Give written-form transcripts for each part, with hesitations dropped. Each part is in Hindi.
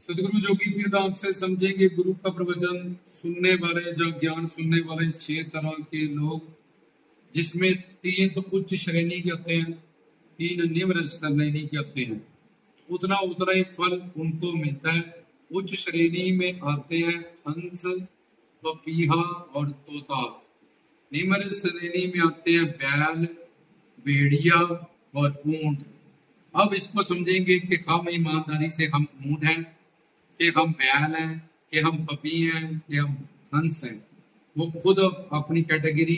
सदगुरु जोगी पीर धाम से समझेंगे गुरु का प्रवचन सुनने वाले, जो ज्ञान सुनने वाले 6 तरह के लोग, जिसमें 3 तो उच्च श्रेणी के होते हैं, 3 निम्न श्रेणी के होते हैं। उतना उतना ही फल उनको मिलता है। उच्च श्रेणी में आते हैं हंस, पपीहा और तोता। निम्न श्रेणी में आते हैं बैल, भेड़िया और ऊंट। अब इसको समझेंगे कि हम ईमानदारी से हम ऊंट हैं, कि हम बैल हैं, कि हम पपी हैं, कि हम हंस हैं। वो खुद अपनी कैटेगरी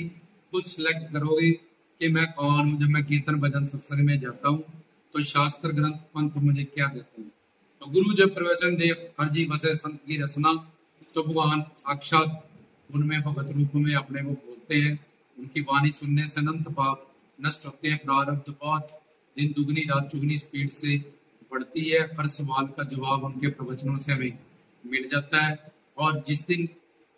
खुद सिलेक्ट करोगे कि मैं कौन हूँ। जब मैं कीर्तन भजन सत्संग में जाता हूँ तो शास्त्र ग्रंथ पंथ मुझे क्या कहते हैं। तो गुरु जब प्रवचन दे हर जी बसे संत की रचना, तो भगवान साक्षात उनमें भगत रूप में अपने वो बोलते हैं। उनकी वाणी सुनने से अनंत पाप नष्ट होते हैं। प्रारब्ध बहुत दिन दुगनी रात चुगनी स्पीड से बढ़ती है। हर सवाल का जवाब उनके प्रवचनों से हमें मिल जाता है। और जिस दिन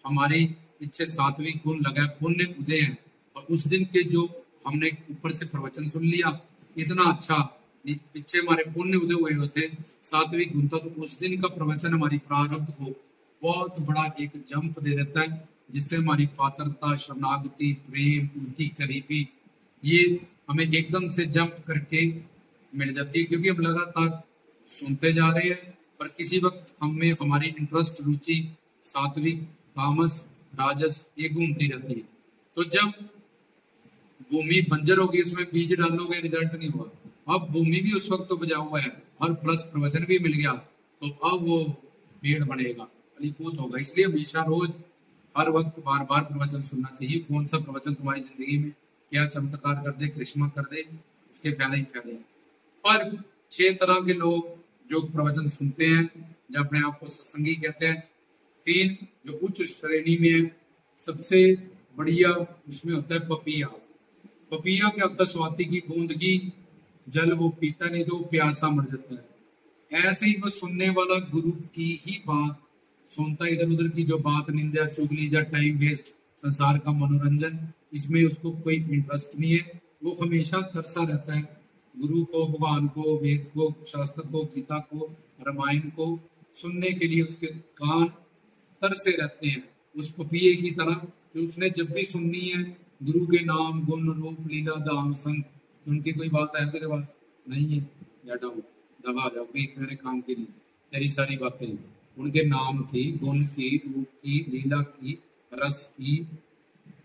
हमारी पीछे सात्विक गुण लगा, पुण्य उदय है, और उस दिन के जो हमने ऊपर से प्रवचन सुन लिया, इतना अच्छा पीछे हमारे पुण्य उदय हुए होते, सात्विक गुण था, तो उस दिन का प्रवचन हमारी प्रारब्ध को बहुत बड़ा एक जंप दे देता है, जिससे हमारी पात्रता, शरणागति, प्रेम, उनकी करीबी, ये हमें एकदम से जंप करके मिल जाती है। क्योंकि हम लगातार सुनते जा रहे हैं, पर किसी वक्त हमें हमारी इंटरेस्ट, रुचि सात्विक, तामस, राजस ये घूमती रहती है। तो जब भूमि बंजर होगी, उसमें बीज डालोगे, रिजल्ट नहीं हुआ। अब भूमि भी उस वक्त तो बजा हुआ है और प्लस प्रवचन भी मिल गया, तो अब वो पेड़ बनेगा, फलीभूत होगा। इसलिए हमेशा रोज हर वक्त बार बार प्रवचन सुनना चाहिए। कौन सा प्रवचन तुम्हारी जिंदगी में क्या चमत्कार कर दे, करिश्मा कर दे, उसके फायदे ही फायदे। पर 6 तरह के लोग जो प्रवचन सुनते हैं, जो अपने आप को सत्संगी कहते हैं। 3 जो उच्च श्रेणी में है, सबसे बढ़िया उसमें होता है पपीहा। पपीहा क्या होता है? स्वाति की बूंद की जल वो पीता नहीं तो प्यासा मर जाता है। ऐसे ही वो सुनने वाला गुरु की ही बात सुनता है, इधर उधर की जो बात, निंदा, चुगली या टाइम वेस्ट, संसार का मनोरंजन, इसमें उसको कोई इंटरेस्ट नहीं है। वो हमेशा तरसा रहता है गुरु को, भगवान को, वेद को, शास्त्र को, गीता को, रामायण को सुनने के लिए उसके कान तरसे रहते हैं। उस पपीहे की तरह जो उसने जब भी सुननी है गुरु के नाम, गुण, रूप, लीला, दाम, संत, उनकी कोई बात है तेरे पास नहीं है, बैठा हो, दबा जाओ, मेरे काम की नहीं, तेरी सारी बातें उनके नाम की, गुण की, रूप की, लीला की, रस की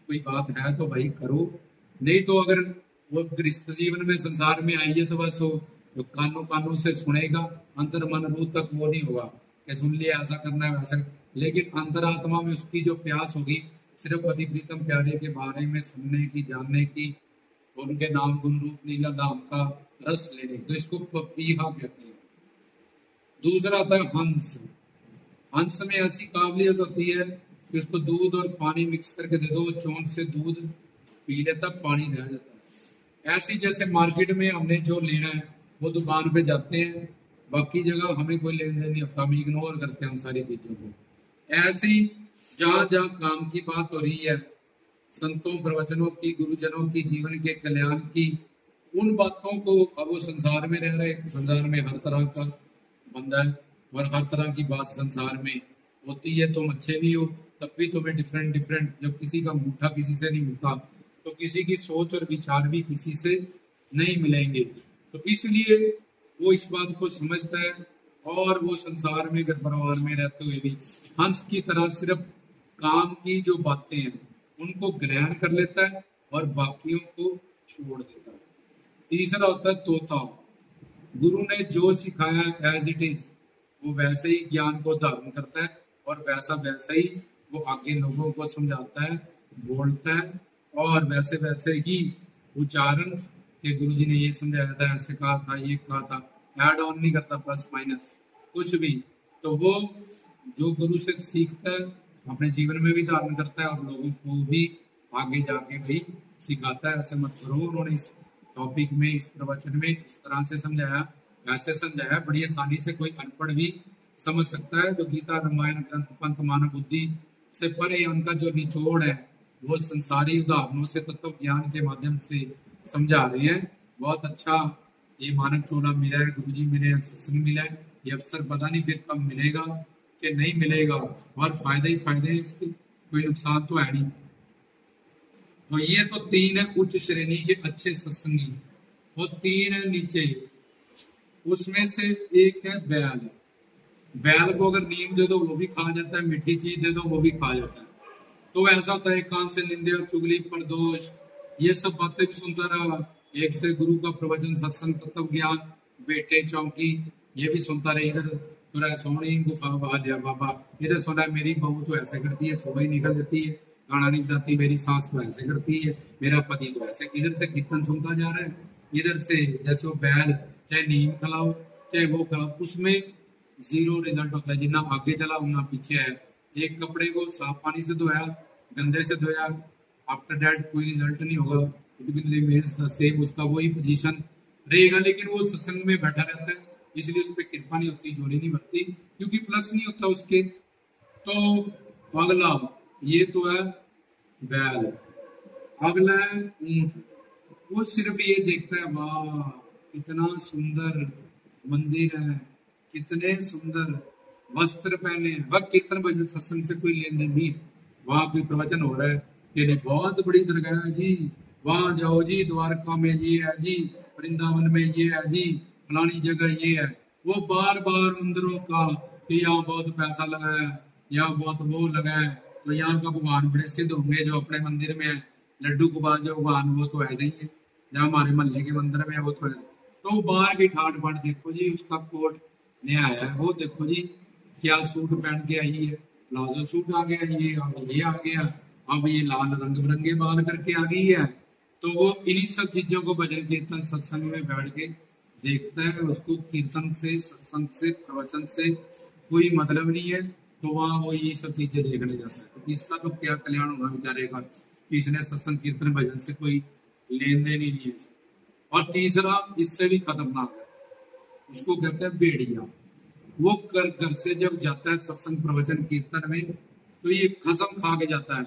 कोई बात है तो भाई करो। नहीं तो अगर वो गृहस्थ जीवन में संसार में आई है तो बस वो तो कानों कानों से सुनेगा, अंतर मन रूह तक वो नहीं होगा कि सुन लिया ऐसा करना है वैसा। लेकिन अंतरात्मा में उसकी जो प्यास होगी सिर्फ पति प्रीतम प्यारे के बारे में सुनने की, जानने की, उनके नाम, गुण, रूप, लीला, धाम का रस लेने, तो इसको पपीहा कहते हैं। दूसरा आता है हंस। हंस में ऐसी काबिलियत होती है कि उसको दूध और पानी मिक्स करके दे दो, चोंच से दूध पी लेता, पानी रह जाता है। ऐसी जैसे मार्केट में हमने जो लेना है वो दुकान पे जाते हैं, बाकी जगह हमें कोई लेन देन नहीं होता, हम इग्नोर करते हैं उन सारी चीजों को। ऐसी जहां जहां काम की बात हो रही है, संतों, प्रवचनों की, गुरुजनों की, जीवन के कल्याण की, उन बातों को, अब वो संसार में रह रहे, संसार में हर तरह का बंदा है और हर तरह की बात संसार में होती है। तुम अच्छे भी हो तब भी तुम्हें डिफरेंट डिफरेंट, जब किसी का अंगूठा किसी से नहीं मिलता तो किसी की सोच और विचार भी किसी से नहीं मिलेंगे। तो इसलिए वो इस बात को समझता है और वो संसार में, घर परिवार में रहते हुए भी हंस की तरह सिर्फ काम की जो बातें हैं उनको ग्रहण कर लेता है और बाकियों को छोड़ देता है। तीसरा होता है तोता। गुरु ने जो सिखाया एज इट इज वो वैसे ही ज्ञान को धारण करता है और वैसा वैसा ही वो आगे लोगों को समझाता है, बोलता है, और वैसे वैसे ही उच्चारण के गुरु जी ने ये समझाया था, ऐसे कहा था, ये कहा था, ऐड ऑन नहीं करता, प्लस माइनस कुछ भी। तो वो जो गुरु से सीखता है अपने जीवन में भी धारण करता है और लोगों को भी आगे जाके भी सिखाता है। ऐसे मत करो। उन्होंने इस टॉपिक में, इस प्रवचन में इस तरह से समझाया, वैसे समझाया, बड़ी आसानी से कोई अनपढ़ भी समझ सकता है। जो गीता, रामायण, ग्रंथ, पंथ, मानव बुद्धि से परे उनका जो निचोड़ है वो संसारी उदाहरणों से, तत्व ज्ञान के माध्यम से समझा रहे हैं। बहुत अच्छा ये मानव चोला मिला है, गुरु जी मिले हैं, सत्संग मिला है, ये अवसर पता नहीं फिर कब मिलेगा कि नहीं मिलेगा, और फायदे ही फायदे हैं इसके, कोई नुकसान तो है नहीं। तो ये तो तीन है उच्च श्रेणी के अच्छे सत्संगी, और तीन है नीचे, उसमें से एक है बैल। बैल को अगर नीम दे दो वो भी खा जाता है, मीठी चीज दे दो वो भी खा जाता है। तो ऐसा होता है, कान से निंदा चुगली परदोष ये सब बातें भी सुनता रहा, एक से गुरु का प्रवचन सत्संग तत्व ज्ञान बेटे चौकी ये भी सुनता रहे। इधर थोड़ा सोनी गुफा बहा दिया बाबा, इधर सुना मेरी बहू तो ऐसे करती है, सुबह ही निकल जाती है, गाना नहीं जाती, मेरी सास तो ऐसे करती है, मेरा पति तो ऐसे। इधर से कीर्तन सुनता जा रहा है, इधर से जैसे वो बैल चाहे नीम खिलाओ चाहे वो खिलाओ, उसमें जीरो रिजल्ट होता है, जितना आगे चला उतना पीछे है। एक कपड़े को साफ पानी से धोया गंदे से धोया, आफ्टर दैट कोई रिजल्ट नहीं होगा, it will remains the same, उसका वही पोजीशन रहेगा, लेकिन वो सत्संग में बैठा रहता है, इसलिए उस पर कृपा नहीं होती, जोड़ी नहीं बनती, क्योंकि प्लस नहीं होता उसके। तो अगला ये तो है बैल, अगला है ऊंट। वो सिर्फ ये देखता है, वाह कितना सुंदर मंदिर है, कितने सुंदर वस्त्र पहने हैं, वह कीर्तन भजन सत्संग से कोई लेन देन नहीं। वहां कोई प्रवचन हो रहा है कि नहीं बहुत बड़ी दरगाह है जी, वहां जाओ जी, द्वारका में ये है जी, वृंदावन में ये है जी, फलानी जगह ये है। वो बार बार मंदिरों का कि यहाँ बहुत पैसा लगा है, यहाँ बहुत वो लगा है, तो यहाँ का भगवान बड़े सिद्ध होंगे जो अपने मंदिर में है, लड्डू गोपाल जो भगवान वो तो ऐसे ही है, जहाँ हमारे मोहल्ले के मंदिर में है वो तो ऐसे। तो बाहर की ठाट बाट देखो जी, उसका कोट नया आया है, वो देखो जी क्या सूट पहन के आई है, प्लाजो सूट आ गया ये, अब ये आ गया, अब ये लाल रंग बिरंगे बाल करके आ गई है। तो वो इन्हीं सब चीजों को भजन कीर्तन सत्संग में बैठ के देखता है, उसको कीर्तन से सत्संग से प्रवचन से कोई मतलब नहीं है, तो वहाँ वो ये सब चीजें देखने जाता है। तो इसका तो क्या कल्याण होगा बेचारे का, इसने सत्संग कीर्तन भजन से कोई लेन देन ही नहीं है। और तीसरा इससे भी खतरनाक है, उसको कहते हैं भेड़िया। वो घर से जब जाता है सत्संग प्रवचन कीर्तन में, तो ये कसम खा के जाता है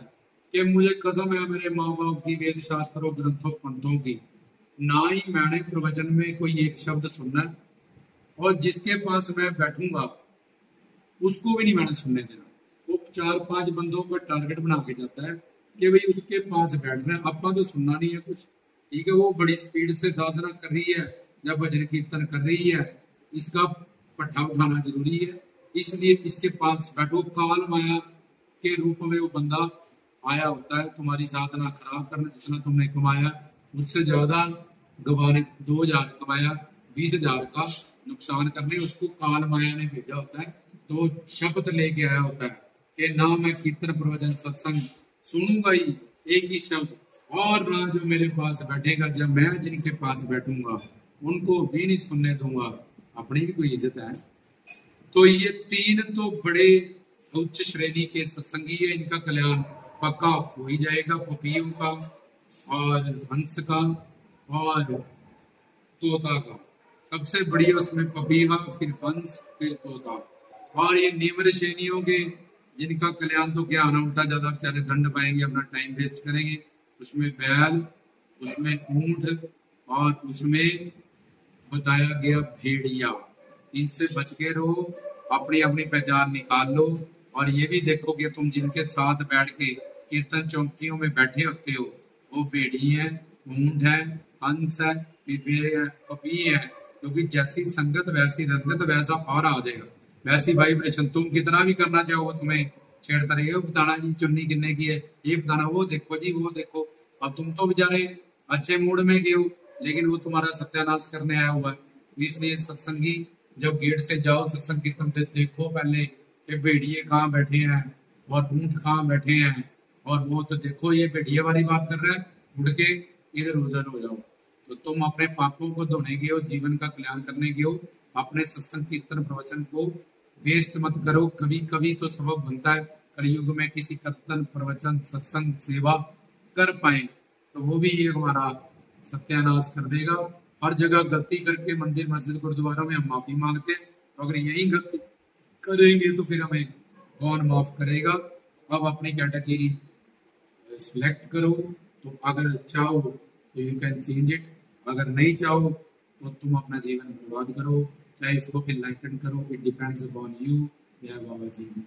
कि मुझे कसम है मेरे माँ बाप की, वेद शास्त्रों ग्रंथों पंथों की, ना ही मैंने प्रवचन में कोई एक शब्द सुनना है, और जिसके पास मैं बैठूंगा उसको भी नहीं मैंने सुनने देना। वो 4-5 बंदों का टारगेट बना के जाता है कि भाई उसके पास बैठना है, अपना तो सुनना नहीं है कुछ, ठीक है। वो बड़ी स्पीड से साधना कर रही है, जब भजन कीर्तन कर रही है, इसका पट्टा उठाना जरूरी है, इसलिए इसके पास बैठो। काल माया के रूप में वो बंदा आया होता है तुम्हारी साधना खराब करना, जितना तुमने कमाया उससे ज्यादा गवाने, 2000 कमाया 20,000 का नुकसान करने, उसको काल माया ने भेजा होता है। तो शपथ लेके आया होता है कि ना मैं कीर्तन प्रवचन सत्संग सुनूंगा ही, एक ही शब्द, और ना जो मेरे पास बैठेगा, जब मैं जिनके पास बैठूंगा उनको भी नहीं सुनने दूंगा। अपनी भी कोई इज्जत है। तो ये तीन तो बड़े उच्च श्रेणी के सत्संगी है, इनका कल्याण पक्का हो ही जाएगा, पपियों का और हंस का और तोता का। सबसे बढ़िया उसमें पपीहा, फिर हंस, फिर तोता। और ये निम्न श्रेणियों के जिनका कल्याण तो क्या आना उल्टा ज्यादा बेचारे दंड पाएंगे, अपना टाइम वेस्ट करेंगे। उसमें बैल, उसमें ऊंट, और उसमें बताया गया भेड़िया। इनसे बच के रहो, अपनी अपनी पहचान निकाल लो। और ये भी देखो कि तुम जिनके साथ बैठ के कीर्तन चौकियों में बैठे होते हो, वो भेड़ी है, ऊंट है, हंस है, पपी है, क्योंकि जैसी संगत वैसी रंगत, वैसा और आ जाएगा, वैसी वाइब्रेशन। तुम कितना भी करना चाहो तुम्हें छेड़ता रहेगा, बताना जी चुन्नी किन्ने की है, ये बताना, वो देखो जी वो देखो। अब तुम तो बेचारे अच्छे मूड में गए हो, लेकिन वो तुम्हारा सत्यानाश करने आया हुआ है। इसलिए सत्संगी जब गेट से जाओ सत्संग कीर्तन देखो पहले कि भेड़िए कहाँ बैठे हैं और ऊंट कहाँ बैठे हैं, और वो तो देखो ये भेड़िए वाली बात कर रहा है, उड़ के इधर उधर हो जाओ। तो तुम अपने पापों को धोने गए हो, जीवन का कल्याण करने गए हो, अपने सत्संग कीर्तन प्रवचन को वेस्ट मत करो। कभी कभी तो सबब बनता है कलयुग में किसी कीर्तन प्रवचन सत्संग सेवा कर पाए, तो वो भी ये हमारा सत्यानाश कर देगा। हर जगह गलती करके मंदिर मस्जिद गुरुद्वारा में हम माफी मांगते हैं, तो अगर यही गलती करेंगे तो फिर हमें कौन माफ करेगा। अब अपनी कैटेगरी सिलेक्ट करो, तो अगर चाहो तो यू कैन चेंज इट, अगर नहीं चाहो तो तुम अपना जीवन बर्बाद करो, चाहे इसको enlighten करो, it depends upon you। जय बाबा जी।